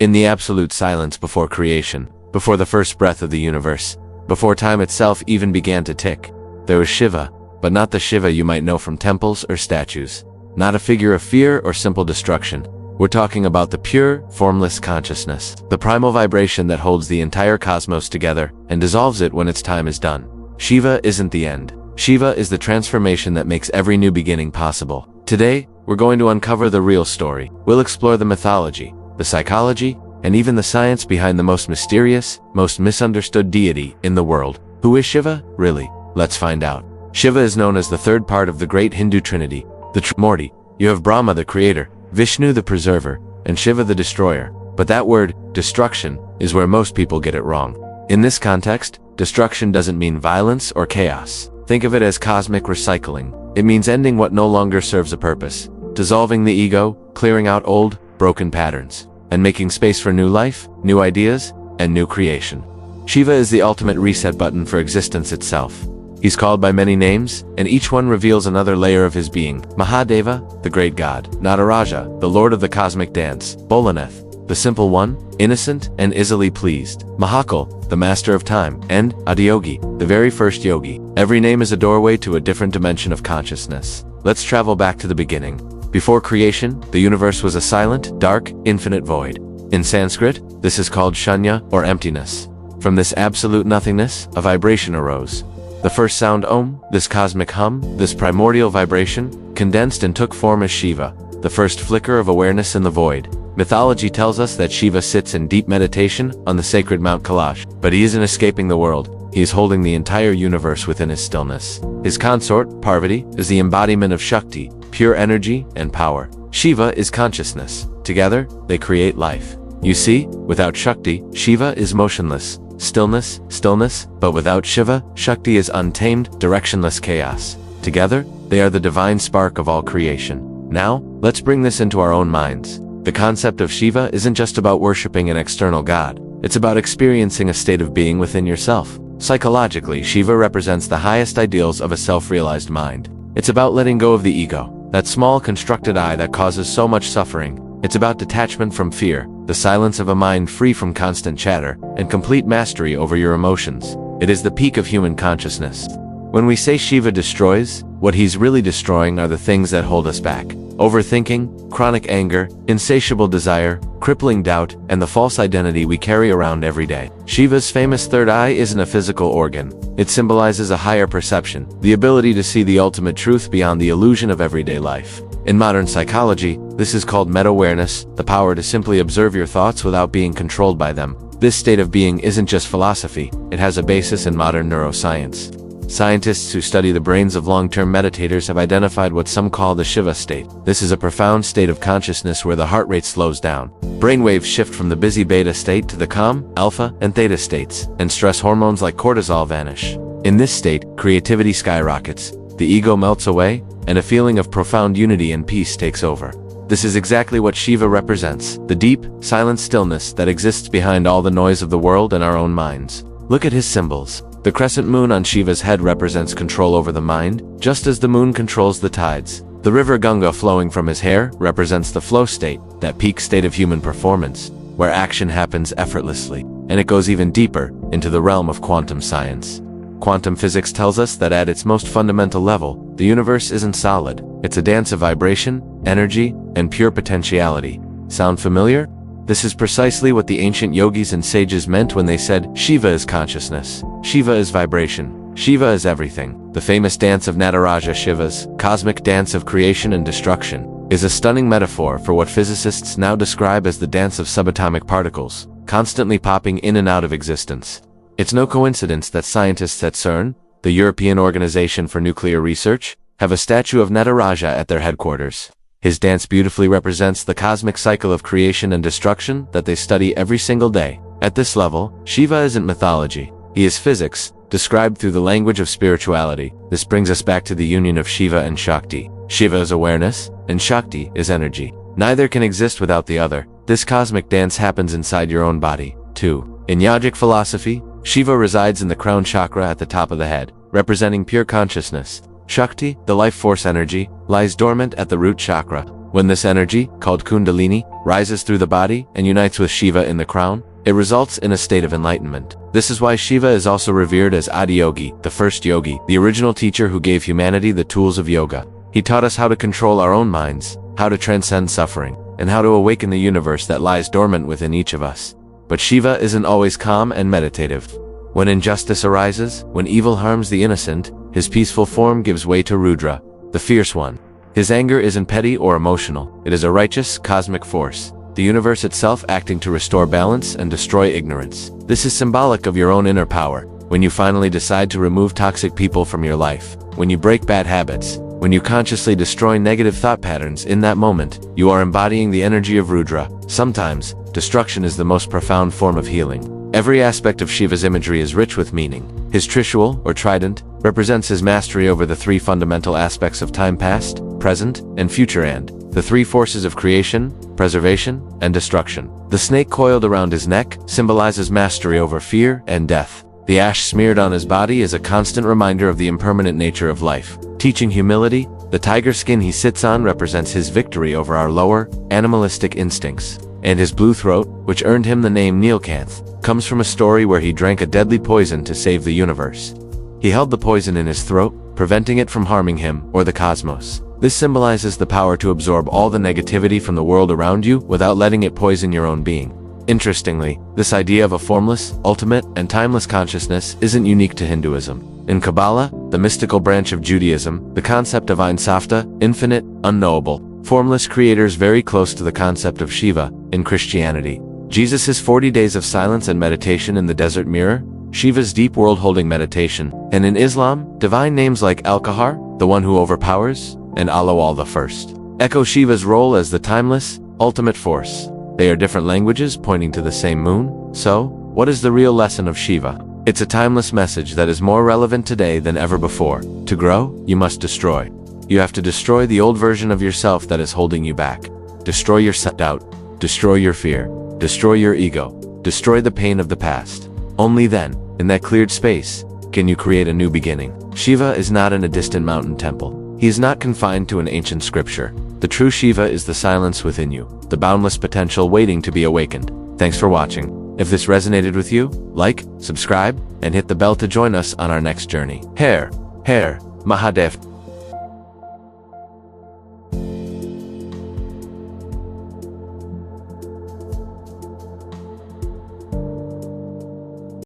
In the absolute silence before creation, before the first breath of the universe, before time itself even began to tick, there was Shiva, but not the Shiva you might know from temples or statues. Not a figure of fear or simple destruction. We're talking about the pure, formless consciousness, the primal vibration that holds the entire cosmos together and dissolves it when its time is done. Shiva isn't the end. Shiva is the transformation that makes every new beginning possible. Today, we're going to uncover the real story. We'll explore the mythology, the psychology, and even the science behind the most mysterious, most misunderstood deity in the world. Who is Shiva, really? Let's find out. Shiva is known as the third part of the great Hindu trinity, the Trimurti. You have Brahma the creator, Vishnu the preserver, and Shiva the destroyer. But that word, destruction, is where most people get it wrong. In this context, destruction doesn't mean violence or chaos. Think of it as cosmic recycling. It means ending what no longer serves a purpose, dissolving the ego, clearing out old, broken patterns, and making space for new life, new ideas, and new creation. Shiva is the ultimate reset button for existence itself. He's called by many names, and each one reveals another layer of his being. Mahadeva, the great god. Nataraja, the lord of the cosmic dance. Bholanath, the simple one, innocent and easily pleased. Mahakal, the master of time. And Adiyogi, the very first yogi. Every name is a doorway to a different dimension of consciousness. Let's travel back to the beginning. Before creation, the universe was a silent, dark, infinite void. In Sanskrit, this is called shunya, or emptiness. From this absolute nothingness, a vibration arose. The first sound Om, this cosmic hum, this primordial vibration, condensed and took form as Shiva, the first flicker of awareness in the void. Mythology tells us that Shiva sits in deep meditation on the sacred Mount Kailash, but he isn't escaping the world. He is holding the entire universe within his stillness. His consort, Parvati, is the embodiment of Shakti, pure energy and power. Shiva is consciousness. Together, they create life. You see, without Shakti, Shiva is motionless. Stillness, but without Shiva, Shakti is untamed, directionless chaos. Together, they are the divine spark of all creation. Now, let's bring this into our own minds. The concept of Shiva isn't just about worshipping an external god. It's about experiencing a state of being within yourself. Psychologically, Shiva represents the highest ideals of a self-realized mind. It's about letting go of the ego, that small constructed I that causes so much suffering. It's about detachment from fear, the silence of a mind free from constant chatter, and complete mastery over your emotions. It is the peak of human consciousness. When we say Shiva destroys, what he's really destroying are the things that hold us back. Overthinking, chronic anger, insatiable desire, crippling doubt, and the false identity we carry around every day. Shiva's famous third eye isn't a physical organ. It symbolizes a higher perception, the ability to see the ultimate truth beyond the illusion of everyday life. In modern psychology, this is called meta-awareness, the power to simply observe your thoughts without being controlled by them. This state of being isn't just philosophy, it has a basis in modern neuroscience. Scientists who study the brains of long-term meditators have identified what some call the Shiva state. This is a profound state of consciousness where the heart rate slows down. Brainwaves shift from the busy beta state to the calm, alpha, and theta states, and stress hormones like cortisol vanish. In this state, creativity skyrockets, the ego melts away, and a feeling of profound unity and peace takes over. This is exactly what Shiva represents, the deep, silent stillness that exists behind all the noise of the world and our own minds. Look at his symbols. The crescent moon on Shiva's head represents control over the mind, just as the moon controls the tides. The river Ganga flowing from his hair represents the flow state, that peak state of human performance, where action happens effortlessly. And it goes even deeper, into the realm of quantum science. Quantum physics tells us that at its most fundamental level, the universe isn't solid. It's a dance of vibration, energy, and pure potentiality. Sound familiar? This is precisely what the ancient yogis and sages meant when they said, Shiva is consciousness, Shiva is vibration, Shiva is everything. The famous dance of Nataraja, Shiva's cosmic dance of creation and destruction, is a stunning metaphor for what physicists now describe as the dance of subatomic particles, constantly popping in and out of existence. It's no coincidence that scientists at CERN, the European Organization for Nuclear Research, have a statue of Nataraja at their headquarters. His dance beautifully represents the cosmic cycle of creation and destruction that they study every single day. At this level, Shiva isn't mythology. He is physics, described through the language of spirituality. This brings us back to the union of Shiva and Shakti. Shiva is awareness, and Shakti is energy. Neither can exist without the other. This cosmic dance happens inside your own body, too. In yogic philosophy, Shiva resides in the crown chakra at the top of the head, representing pure consciousness. Shakti, the life force energy, lies dormant at the root chakra, When this energy, called Kundalini, rises through the body and unites with Shiva in the crown, it results in a state of enlightenment. This is why Shiva is also revered as Adiyogi, the first yogi, the original teacher who gave humanity the tools of yoga. He taught us how to control our own minds, how to transcend suffering, and how to awaken the universe that lies dormant within each of us. But Shiva isn't always calm and meditative. When injustice arises, when evil harms the innocent, his peaceful form gives way to Rudra, the fierce one. His anger isn't petty or emotional, it is a righteous, cosmic force, the universe itself acting to restore balance and destroy ignorance. This is symbolic of your own inner power. When you finally decide to remove toxic people from your life, when you break bad habits, when you consciously destroy negative thought patterns, in that moment, you are embodying the energy of Rudra. Sometimes, destruction is the most profound form of healing. Every aspect of Shiva's imagery is rich with meaning. His trishul, or trident, represents his mastery over the three fundamental aspects of time past, present, and future, and the three forces of creation, preservation, and destruction. The snake coiled around his neck symbolizes mastery over fear and death. The ash smeared on his body is a constant reminder of the impermanent nature of life, teaching humility. The tiger skin he sits on represents his victory over our lower, animalistic instincts. And his blue throat, which earned him the name Neelkanth, comes from a story where he drank a deadly poison to save the universe. He held the poison in his throat, preventing it from harming him or the cosmos. This symbolizes the power to absorb all the negativity from the world around you without letting it poison your own being. Interestingly, this idea of a formless, ultimate, and timeless consciousness isn't unique to Hinduism. In Kabbalah, the mystical branch of Judaism, the concept of Ein Safta, infinite, unknowable, formless creator, is very close to the concept of Shiva. In Christianity, Jesus' 40 days of silence and meditation in the desert mirror, Shiva's deep world-holding meditation, and in Islam, divine names like Al-Qahar, the one who overpowers, and Alawal the First, echo Shiva's role as the timeless, ultimate force. They are different languages pointing to the same moon. So, what is the real lesson of Shiva? It's a timeless message that is more relevant today than ever before. To grow, you must destroy. You have to destroy the old version of yourself that is holding you back. Destroy your self-doubt. Destroy your fear. Destroy your ego. Destroy the pain of the past. Only then, in that cleared space, can you create a new beginning. Shiva is not in a distant mountain temple. He is not confined to an ancient scripture. The true Shiva is the silence within you, the boundless potential waiting to be awakened. Thanks for watching. If this resonated with you, like, subscribe, and hit the bell to join us on our next journey. Har Har Mahadev.